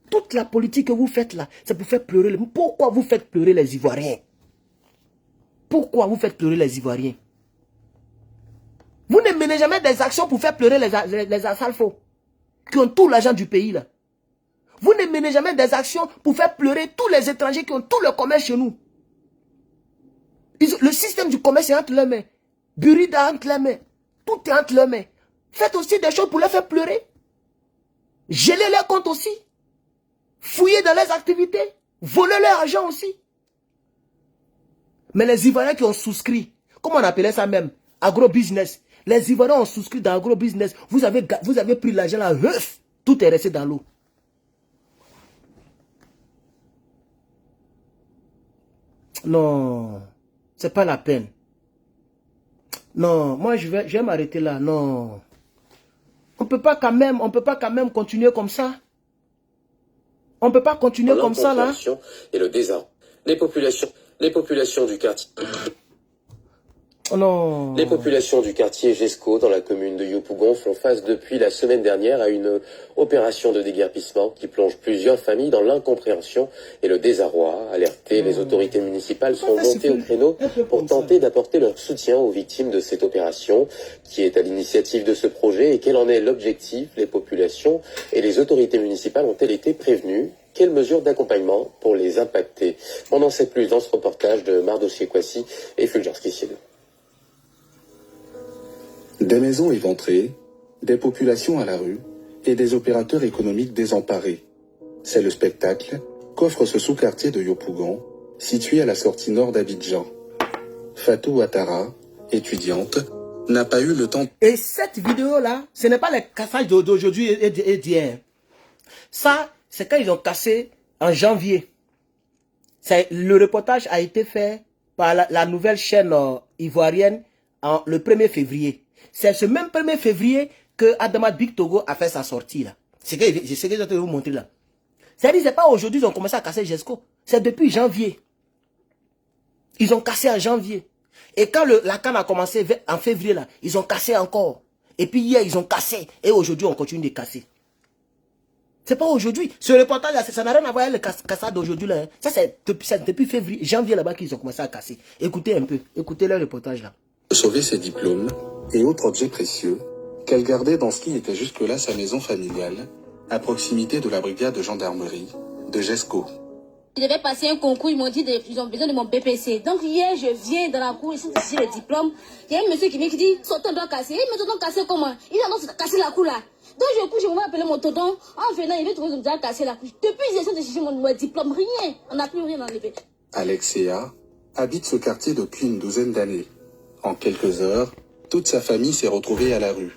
Toute la politique que vous faites là, c'est pour faire pleurer. Pourquoi vous faites pleurer les Ivoiriens? Pourquoi vous faites pleurer les Ivoiriens? Vous ne menez jamais des actions pour faire pleurer les Assalfos, qui ont tout l'argent du pays là. Vous ne menez jamais des actions pour faire pleurer tous les étrangers qui ont tout le commerce chez nous. Le système du commerce est entre leurs mains. Burida entre leurs mains. Tout est entre leurs mains. Faites aussi des choses pour les faire pleurer. Gelez leurs comptes aussi. Fouillez dans leurs activités. Volez leur argent aussi. Mais les Ivoiriens qui ont souscrit, comment on appelait ça même? Agro-business. Les Ivoiriens ont souscrit dans agro-business. Vous avez pris l'argent là, tout est resté dans l'eau. Non, c'est pas la peine. Non, moi je vais m'arrêter là. Non, on peut pas quand même continuer comme ça. On peut pas continuer comme ça là. Et le désordre. Les populations du quartier. Oh non. Les populations du quartier Jesco, dans la commune de Yopougon, font face depuis la semaine dernière à une opération de déguerpissement qui plonge plusieurs familles dans l'incompréhension et le désarroi. Alertées, les autorités municipales sont montées au créneau pour tenter d'apporter leur soutien aux victimes de cette opération, qui est à l'initiative de ce projet. Et quel en est l'objectif? Les populations et les autorités municipales ont-elles été prévenues? Quelles mesures d'accompagnement pour les impactés? On en sait plus dans ce reportage de Mardossier Kwasi et Fulgence Kissiedo. Des maisons éventrées, des populations à la rue et des opérateurs économiques désemparés. C'est le spectacle qu'offre ce sous-quartier de Yopougon, situé à la sortie nord d'Abidjan. Fatou Ouattara, étudiante, n'a pas eu le temps... Et cette vidéo-là, ce n'est pas le cassage d'aujourd'hui et d'hier. Ça, c'est quand ils ont cassé en janvier. Le reportage a été fait par la nouvelle chaîne ivoirienne le 1er février. C'est ce même 1er février que Adama Big Togo a fait sa sortie là. C'est ce que je vais vous montrer là. C'est-à-dire, c'est pas aujourd'hui qu'ils ont commencé à casser Jesco. C'est depuis janvier. Ils ont cassé en janvier. Et quand la canne a commencé en février là, ils ont cassé encore. Et puis hier, ils ont cassé. Et aujourd'hui, on continue de casser. C'est pas aujourd'hui. Ce reportage là, ça n'a rien à voir avec le cassage d'aujourd'hui là. Ça, c'est depuis février, janvier là-bas qu'ils ont commencé à casser. Écoutez un peu. Écoutez le reportage là. Sauver ses diplômes et autres objets précieux qu'elle gardait dans ce qui était jusque-là sa maison familiale, à proximité de la brigade de gendarmerie de Jesco. Je devais passer un concours, ils m'ont dit qu'ils ont besoin de mon BPC. Donc hier, je viens dans la cour, ils sont ici les diplômes. Il y a un monsieur qui vient qui dit, son tonton doit casser. Mais tonton casser comment? Il a donc cassé la cour là. Donc je couche, on va appeler mon tonton. En venant, il veut trouver déjà cassé la cour. Depuis, ils essaient de chercher mon diplôme, rien. On n'a plus rien enlevé. Alexia habite ce quartier depuis une douzaine d'années. En quelques heures, toute sa famille s'est retrouvée à la rue.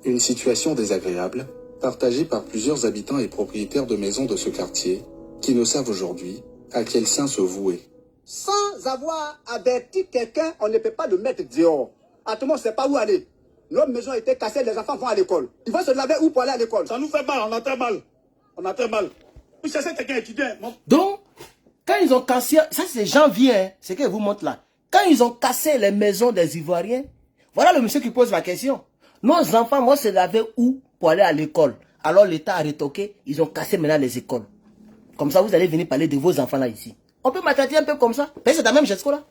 Une situation désagréable, partagée par plusieurs habitants et propriétaires de maisons de ce quartier, qui ne savent aujourd'hui à quel saint se vouer. Sans avoir averti quelqu'un, on ne peut pas le mettre dehors. À tout le monde ne sait pas où aller. Nos maisons ont été cassées, les enfants vont à l'école. Ils vont se laver où pour aller à l'école? Ça nous fait mal, on a très mal. On a très mal. Vous cherchez quelqu'un étudiant. Donc, quand ils ont cassé, ça c'est janvier, hein, c'est ce que vous montre là. Quand ils ont cassé les maisons des Ivoiriens, voilà le monsieur qui pose la question. Nos enfants vont se laver où pour aller à l'école? Alors l'État a retoqué, ils ont cassé maintenant les écoles. Comme ça, vous allez venir parler de vos enfants là ici. On peut m'attaquer un peu comme ça. Mais c'est la même Jesco là.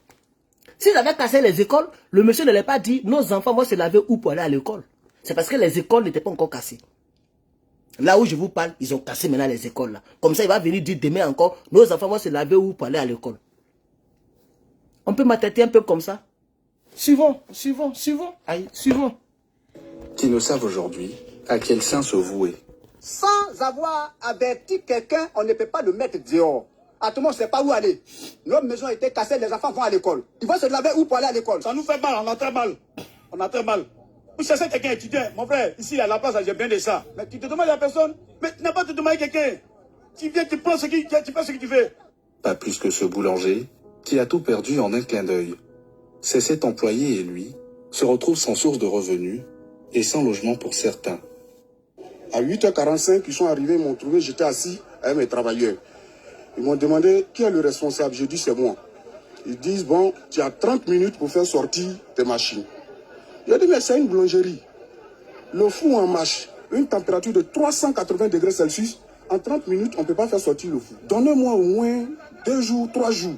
S'ils avaient cassé les écoles, le monsieur ne l'a pas dit, nos enfants vont se laver où pour aller à l'école? C'est parce que les écoles n'étaient pas encore cassées. Là où je vous parle, ils ont cassé maintenant les écoles là. Comme ça, il va venir dire demain encore, nos enfants vont se laver où pour aller à l'école? On peut m'attaquer un peu comme ça. Suivons. Allez, suivons. Qui ne savent aujourd'hui à quel saint se vouer. Sans avoir averti quelqu'un, on ne peut pas le mettre dehors. À tout le monde ne sait pas où aller. Nos maisons ont été cassées, les enfants vont à l'école. Ils vont se laver où pour aller à l'école? Ça nous fait mal, on a très mal. On a très mal. Vous cherchez quelqu'un étudiant. Mon frère, ici à la place, j'ai bien de ça. Mais tu te demandes à personne. Mais tu n'as pas te demander quelqu'un. Tu viens, tu prends tu fais ce que tu fais. Pas plus que ce boulanger qui a tout perdu en un clin d'œil. C'est cet employé et lui se retrouvent sans source de revenus et sans logement pour certains. À 8h45, ils sont arrivés, ils m'ont trouvé, j'étais assis avec mes travailleurs. Ils m'ont demandé qui est le responsable. J'ai dit c'est moi. Ils disent bon, tu as 30 minutes pour faire sortir tes machines. J'ai dit mais c'est une boulangerie. Le fou en marche, une température de 380 degrés Celsius, en 30 minutes, on ne peut pas faire sortir le fou. Donnez-moi au moins 2 jours, 3 jours.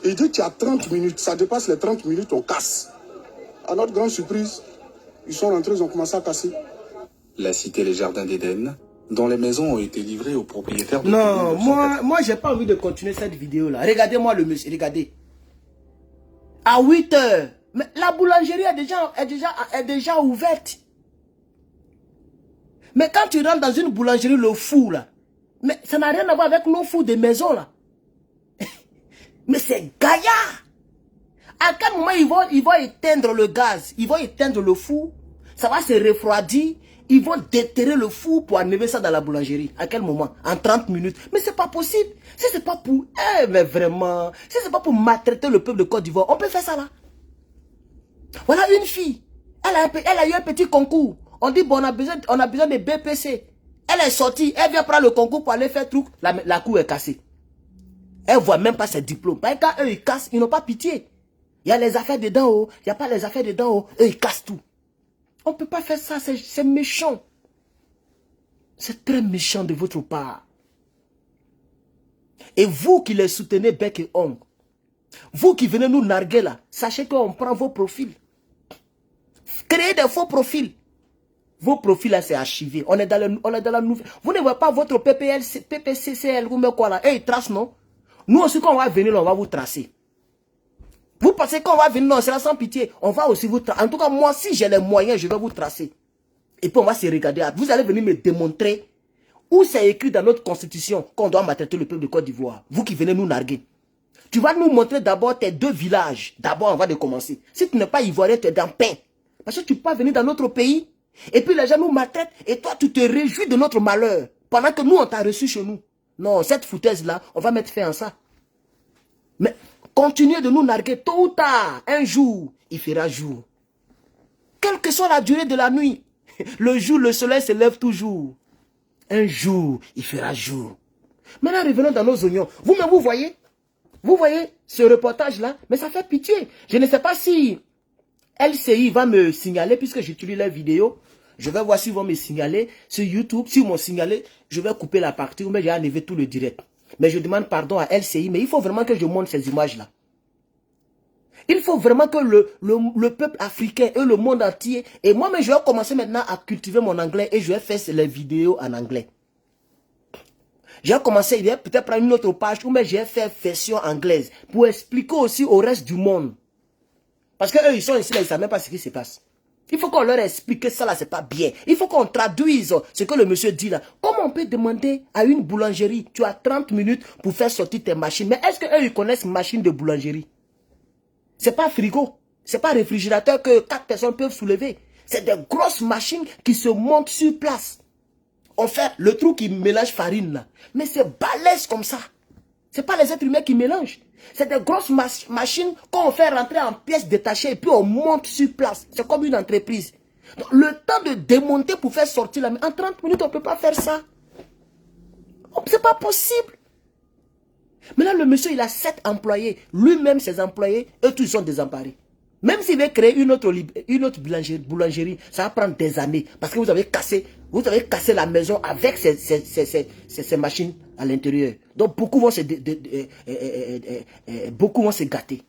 Et il dit qu'il y a 30 minutes, ça dépasse les 30 minutes, on casse. À notre grande surprise, ils sont rentrés, ils ont commencé à casser. La cité Les Jardins d'Éden, dont les maisons ont été livrées aux propriétaires de... Non, moi j'ai pas envie de continuer cette vidéo là. Regardez-moi le monsieur, regardez. À 8 h, mais la boulangerie est déjà ouverte. Mais quand tu rentres dans une boulangerie, le fou là, mais ça n'a rien à voir avec nos fous des maisons là. Mais c'est gaillard. À quel moment ils vont éteindre le gaz, ils vont éteindre le four, ça va se refroidir, ils vont déterrer le four pour enlever ça dans la boulangerie. À quel moment? En 30 minutes. Mais c'est pas possible. Si c'est pas pour... mais vraiment, si c'est pas pour maltraiter le peuple de Côte d'Ivoire, on peut faire ça là. Voilà une fille. Elle a eu un petit concours. On dit, bon, on a besoin de BPC. Elle est sortie, elle vient prendre le concours pour aller faire truc. La cour est cassée. Elle voit même pas ses diplômes. Parce que quand eux, ils cassent, ils n'ont pas pitié. Il y a les affaires dedans, oh. Il n'y a pas les affaires dedans, oh. Eux, ils cassent tout. On ne peut pas faire ça, c'est méchant. C'est très méchant de votre part. Et vous qui les soutenez bec et ongle, vous qui venez nous narguer là, sachez qu'on prend vos profils. Créez des faux profils. Vos profils là, c'est archivé. On est dans la nouvelle. Vous ne voyez pas votre PPCCL ou quoi là. Ils tracent, non? Nous aussi, quand on va venir, on va vous tracer. Vous pensez qu'on va venir, non, c'est là sans pitié. On va aussi vous tracer. En tout cas, moi, si j'ai les moyens, je vais vous tracer. Et puis, on va se regarder. Vous allez venir me démontrer où c'est écrit dans notre constitution qu'on doit maltraiter le peuple de Côte d'Ivoire. Vous qui venez nous narguer. Tu vas nous montrer d'abord tes 2 villages. D'abord, on va de commencer. Si tu n'es pas ivoirien, tu es dans pain. Parce que tu peux pas venir dans notre pays. Et puis, les gens nous maltraitent. Et toi, tu te réjouis de notre malheur. Pendant que nous, on t'a reçu chez nous. Non, cette foutaise-là, on va mettre fin à ça. Mais... continuez de nous narguer tôt ou tard. Un jour, il fera jour. Quelle que soit la durée de la nuit, le jour, le soleil se lève toujours. Un jour, il fera jour. Maintenant, revenons dans nos oignons. Vous-même, vous voyez ce reportage-là, mais ça fait pitié. Je ne sais pas si LCI va me signaler, puisque j'utilise la vidéo. Je vais voir s'ils vont me signaler sur YouTube. S'ils m'ont signalé, je vais couper la partie, mais j'ai enlevé tout le direct. Mais je demande pardon à LCI, mais il faut vraiment que je montre ces images-là. Il faut vraiment que le peuple africain et le monde entier... Et moi-même, je vais commencer maintenant à cultiver mon anglais et je vais faire les vidéos en anglais. Je vais commencer, je vais peut-être prendre une autre page où je vais faire version anglaise pour expliquer aussi au reste du monde. Parce qu'eux, ils sont ici, là, ils ne savent même pas ce qui se passe. Il faut qu'on leur explique que ça là, c'est pas bien. Il faut qu'on traduise ce que le monsieur dit là. Comment on peut demander à une boulangerie, tu as 30 minutes pour faire sortir tes machines. Mais est-ce qu'eux, ils connaissent machine de boulangerie? C'est pas frigo. C'est pas réfrigérateur que 4 personnes peuvent soulever. C'est des grosses machines qui se montent sur place. On fait le trou qui mélange farine là. Mais c'est balèze comme ça. C'est pas les êtres humains qui mélangent. C'est des grosses machines qu'on fait rentrer en pièces détachées et puis on monte sur place. C'est comme une entreprise. Donc, le temps de démonter pour faire sortir la... En 30 minutes, on ne peut pas faire ça. C'est pas possible. Maintenant, le monsieur, il a 7 employés. Lui-même, ses employés, eux tous, ils sont désemparés. Même s'il veut créer une autre boulangerie, ça va prendre des années. Parce que vous avez cassé la maison avec ces machines à l'intérieur. Donc, beaucoup vont se gâter.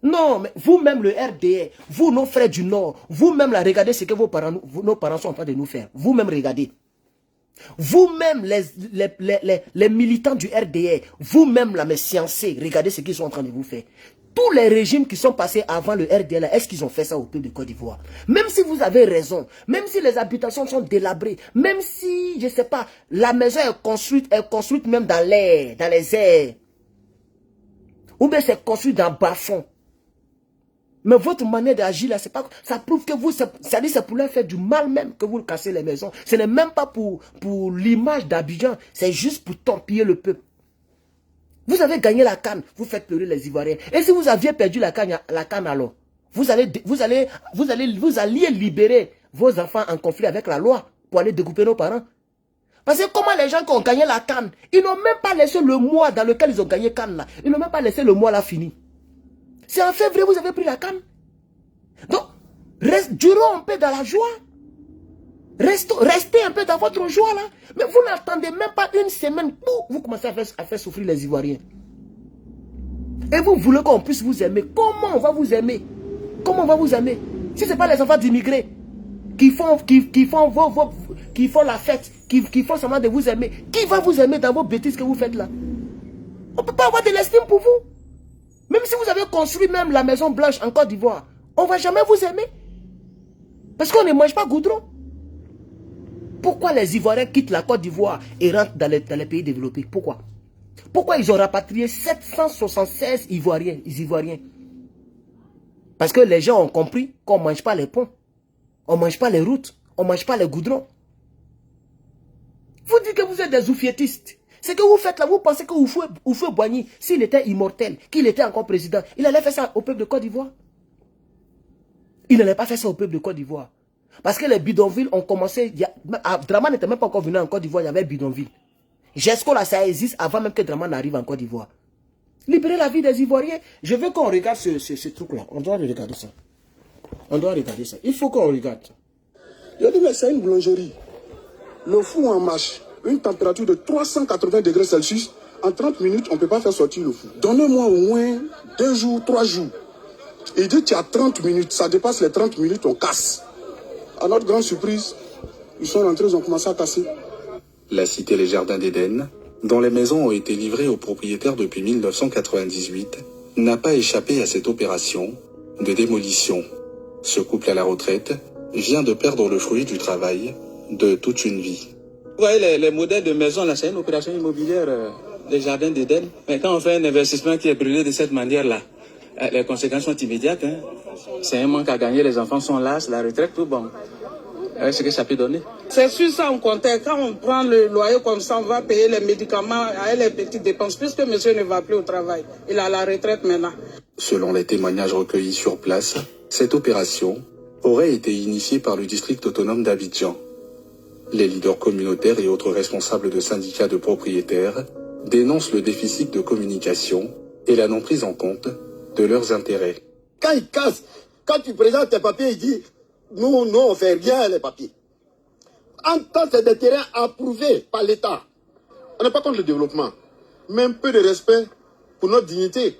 Non, mais vous-même, le RDR, vous, nos frères du Nord, vous-même, là, regardez ce que nos parents sont en train de nous faire. Vous-même, regardez. Vous-même, les militants du RDR, vous-même, là, mes sciencés, regardez ce qu'ils sont en train de vous faire. Tous les régimes qui sont passés avant le RDL, est-ce qu'ils ont fait ça au peuple de Côte d'Ivoire? Même si vous avez raison, même si les habitations sont délabrées, même si, je ne sais pas, la maison est construite même dans l'air, dans les airs. Ou bien c'est construit dans bas-fond. Mais votre manière d'agir là, c'est pas, ça prouve que vous, c'est pour leur faire du mal même que vous cassez les maisons. Ce n'est même pas pour l'image d'Abidjan, c'est juste pour torpiller le peuple. Vous avez gagné la CAN, vous faites pleurer les Ivoiriens. Et si vous aviez perdu la CAN alors, vous alliez libérer vos enfants en conflit avec la loi pour aller découper nos parents. Parce que comment les gens qui ont gagné la CAN, ils n'ont même pas laissé le mois dans lequel ils ont gagné CAN là. Ils n'ont même pas laissé le mois là fini. C'est en février vous avez pris la CAN. Donc, Durons un peu dans la joie. Restez un peu dans votre joie là. Mais vous n'attendez même pas une semaine pour vous commencer à faire souffrir les Ivoiriens. Et vous voulez qu'on puisse vous aimer. Comment on va vous aimer? Comment on va vous aimer? Si ce n'est pas les enfants d'immigrés qui font la fête, qui font semblant de vous aimer, qui va vous aimer dans vos bêtises que vous faites là? On ne peut pas avoir de l'estime pour vous. Même si vous avez construit même la Maison Blanche en Côte d'Ivoire, on ne va jamais vous aimer. Parce qu'on ne mange pas goudron. Pourquoi les Ivoiriens quittent la Côte d'Ivoire et rentrent dans les pays développés? Pourquoi? Pourquoi ils ont rapatrié 776 Ivoiriens? Parce que les gens ont compris qu'on ne mange pas les ponts. On ne mange pas les routes. On ne mange pas les goudrons. Vous dites que vous êtes des oufietistes. Ce que vous faites là, vous pensez que Houphouët-Boigny, s'il était immortel, qu'il était encore président, il allait faire ça au peuple de Côte d'Ivoire? Il n'allait pas faire ça au peuple de Côte d'Ivoire. Parce que les bidonvilles ont commencé... Draman n'était même pas encore venu en Côte d'Ivoire, il y avait bidonville. GESCO là, ça existe avant même que Draman n'arrive en Côte d'Ivoire. Libérer la vie des Ivoiriens. Je veux qu'on regarde ce truc-là. On doit regarder ça. On doit regarder ça. Il faut qu'on regarde ça. Je dis, mais c'est une boulangerie. Le fou en marche. Une température de 380 degrés Celsius. En 30 minutes, on ne peut pas faire sortir le fou. Donnez-moi au moins 2 jours, 3 jours. Il dit, tu as 30 minutes. Ça dépasse les 30 minutes, on casse. À notre grande surprise, ils sont rentrés, ils ont commencé à casser. La cité Les Jardins d'Éden, dont les maisons ont été livrées aux propriétaires depuis 1998, n'a pas échappé à cette opération de démolition. Ce couple à la retraite vient de perdre le fruit du travail de toute une vie. Vous voyez, les modèles de maison, là, c'est une opération immobilière des Jardins d'Éden. Mais quand on fait un investissement qui est brûlé de cette manière-là, les conséquences sont immédiates. Hein. C'est un manque à gagner, les enfants sont là, c'est la retraite, tout bon. Ce que ça peut donner. C'est sûr, ça on comptait. Quand on prend le loyer comme ça, on va payer les médicaments et les petites dépenses, puisque monsieur ne va plus au travail. Il a la retraite maintenant. Selon les témoignages recueillis sur place, cette opération aurait été initiée par le district autonome d'Abidjan. Les leaders communautaires et autres responsables de syndicats de propriétaires dénoncent le déficit de communication et la non prise en compte de leurs intérêts. Quand ils cassent, quand tu présentes tes papiers, ils disent nous, on ne fait rien les papiers. En tant que des terrains approuvés par l'État. On n'est pas contre le développement, mais un peu de respect pour notre dignité.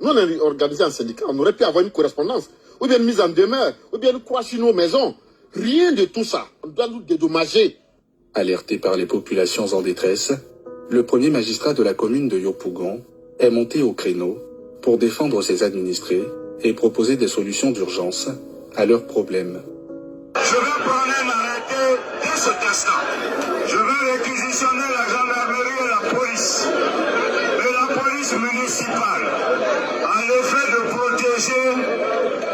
Nous, on est organisé en syndicat, on aurait pu avoir une correspondance, ou bien une mise en demeure, ou bien une croix sur nos maisons. Rien de tout ça. On doit nous dédommager. Alerté par les populations en détresse, le premier magistrat de la commune de Yopougon est monté au créneau pour défendre ses administrés et proposer des solutions d'urgence à leurs problèmes. Je vais prendre un arrêté dès cet instant. Je vais réquisitionner la gendarmerie et la police municipale à l'effet de protéger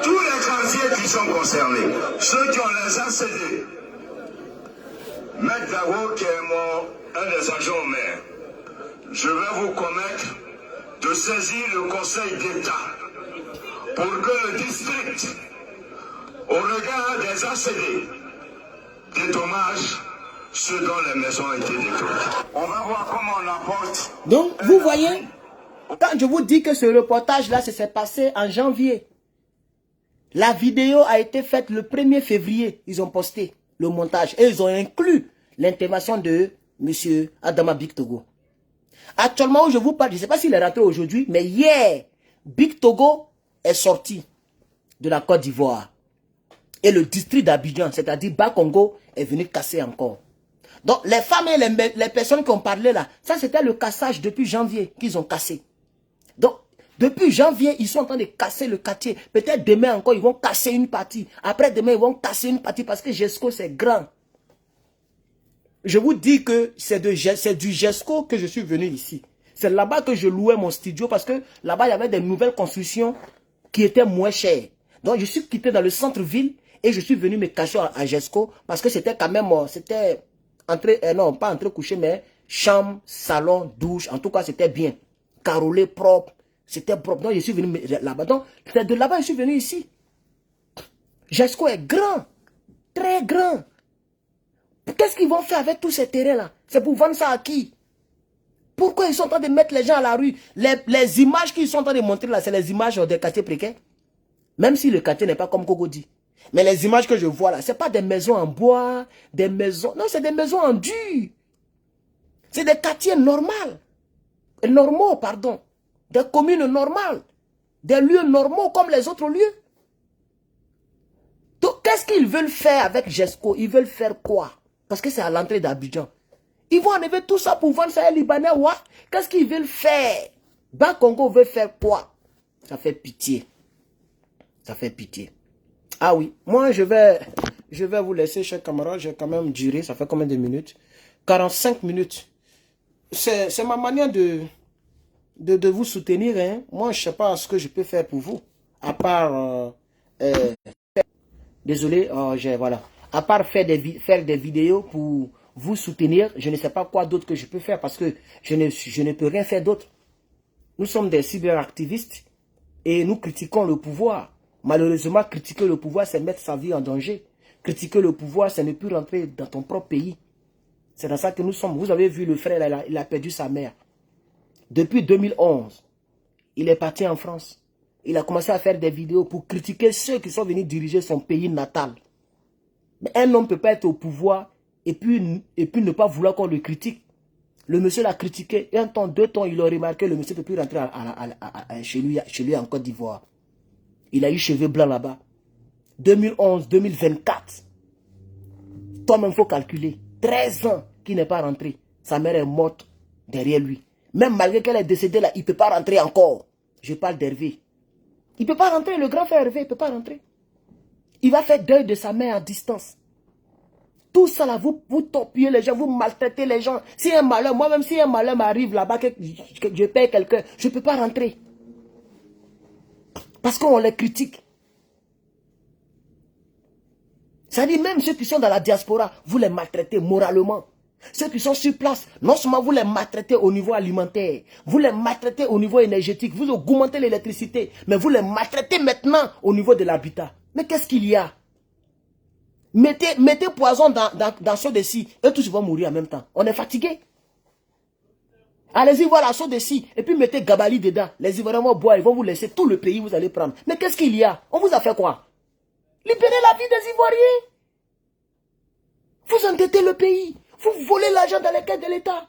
tous les quartiers qui sont concernés, ceux qui ont les ACD. Maître Dago, qui est un des adjoints au maire, je vais vous commettre de saisir le Conseil d'État pour que le district, au regard des ACD, dédommage ceux dont les maisons ont été détruites. On va voir comment on apporte. Donc, vous voyez, quand je vous dis que ce reportage-là, s'est passé en janvier, la vidéo a été faite le 1er février. Ils ont posté le montage et ils ont inclus l'intervention de M. Adama Big Togo. Actuellement, où je vous parle, je ne sais pas s'il est rentré aujourd'hui, mais hier, Big Togo est sorti de la Côte d'Ivoire. Et le district d'Abidjan, c'est-à-dire Bas-Congo, est venu casser encore. Donc, les femmes et les personnes qui ont parlé là, ça c'était le cassage depuis janvier qu'ils ont cassé. Donc, depuis janvier, ils sont en train de casser le quartier. Peut-être demain encore, ils vont casser une partie. Après demain, ils vont casser une partie parce que GESCO, c'est grand. Je vous dis que c'est du GESCO que je suis venu ici. C'est là-bas que je louais mon studio parce que là-bas, il y avait des nouvelles constructions qui étaient moins chères. Donc, je suis quitté dans le centre-ville et je suis venu me cacher à GESCO parce que c'était quand même, c'était non, pas entre coucher, mais chambre, salon, douche. En tout cas, c'était bien. Carrelé, propre. C'était propre. Donc, je suis venu là-bas. Donc, c'est de là-bas que je suis venu ici. GESCO est grand. Très grand. Qu'est-ce qu'ils vont faire avec tous ces terrains-là? C'est pour vendre ça à qui? Pourquoi ils sont en train de mettre les gens à la rue? Les images qu'ils sont en train de montrer là, c'est les images des quartiers précaires. Même si le quartier n'est pas comme Kogo dit. Mais les images que je vois là, ce n'est pas des maisons en bois, des maisons... Non, c'est des maisons en dur. C'est des quartiers normaux, pardon. Des communes normales. Des lieux normaux comme les autres lieux. Donc, qu'est-ce qu'ils veulent faire avec GESCO? Ils veulent faire quoi? Parce que c'est à l'entrée d'Abidjan. Ils vont enlever tout ça pour vendre ça aux Libanais, ouais? Qu'est-ce qu'ils veulent faire? Ban Congo veut faire quoi? Ça fait pitié. Ça fait pitié. Ah oui, moi je vais vous laisser, chers camarades. J'ai quand même duré, ça fait combien de minutes? 45 minutes. C'est ma manière de vous soutenir. Hein. Moi, je ne sais pas ce que je peux faire pour vous. À part... désolé, voilà. À part faire des vidéos pour vous soutenir, je ne sais pas quoi d'autre que je peux faire parce que je ne peux rien faire d'autre. Nous sommes des cyberactivistes et nous critiquons le pouvoir. Malheureusement, critiquer le pouvoir, c'est mettre sa vie en danger. Critiquer le pouvoir, c'est ne plus rentrer dans ton propre pays. C'est dans ça que nous sommes. Vous avez vu le frère, il a perdu sa mère. Depuis 2011, il est parti en France. Il a commencé à faire des vidéos pour critiquer ceux qui sont venus diriger son pays natal. Mais un homme ne peut pas être au pouvoir et puis ne pas vouloir qu'on le critique. Le monsieur l'a critiqué. Un temps, 2 temps, il a remarqué le monsieur ne peut plus rentrer chez lui en Côte d'Ivoire. Il a eu cheveux blancs là-bas. 2011, 2024. Toi-même, il faut calculer. 13 ans qu'il n'est pas rentré. Sa mère est morte derrière lui. Même malgré qu'elle est décédée là, il ne peut pas rentrer encore. Je parle d'Hervé. Il ne peut pas rentrer, le grand frère Hervé, il ne peut pas rentrer. Il va faire deuil de sa mère à distance. Tout ça là, vous torpillez les gens, vous maltraitez les gens. Si un malheur, moi-même, si un malheur m'arrive là-bas, que je paye quelqu'un, je ne peux pas rentrer. Parce qu'on les critique. C'est-à-dire même ceux qui sont dans la diaspora, vous les maltraitez moralement. Ceux qui sont sur place, non seulement vous les maltraitez au niveau alimentaire, vous les maltraitez au niveau énergétique, vous augmentez l'électricité, mais vous les maltraitez maintenant au niveau de l'habitat. Mais qu'est-ce qu'il y a? Mettez poison dans ceux de scie et tous vont mourir en même temps. On est fatigué. Allez-y voir la sauce de scie et puis mettez Gabali dedans. Les Ivoiriens vont boire, ils vont vous laisser tout le pays, vous allez prendre. Mais qu'est-ce qu'il y a? On vous a fait quoi? Libérez la vie des Ivoiriens. Vous endettez le pays. Vous volez l'argent dans les caisses de l'État.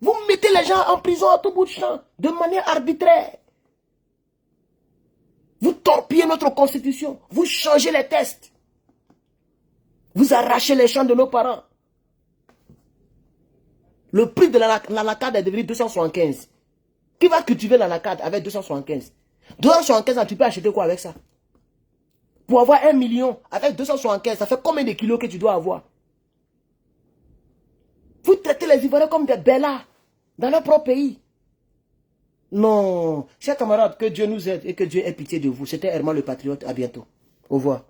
Vous mettez les gens en prison à tout bout de champ, de manière arbitraire. Vous torpillez notre constitution. Vous changez les tests. Vous arrachez les champs de nos parents. Le prix de l'anacade est devenu 275. Qui va cultiver l'anacade avec 275? 275, tu peux acheter quoi avec ça? Pour avoir 1 million avec 275, ça fait combien de kilos que tu dois avoir? Vous traitez les Ivoiriens comme des bellas dans leur propre pays. Non. Chers camarades, que Dieu nous aide et que Dieu ait pitié de vous. C'était Herman le Patriote. À bientôt. Au revoir.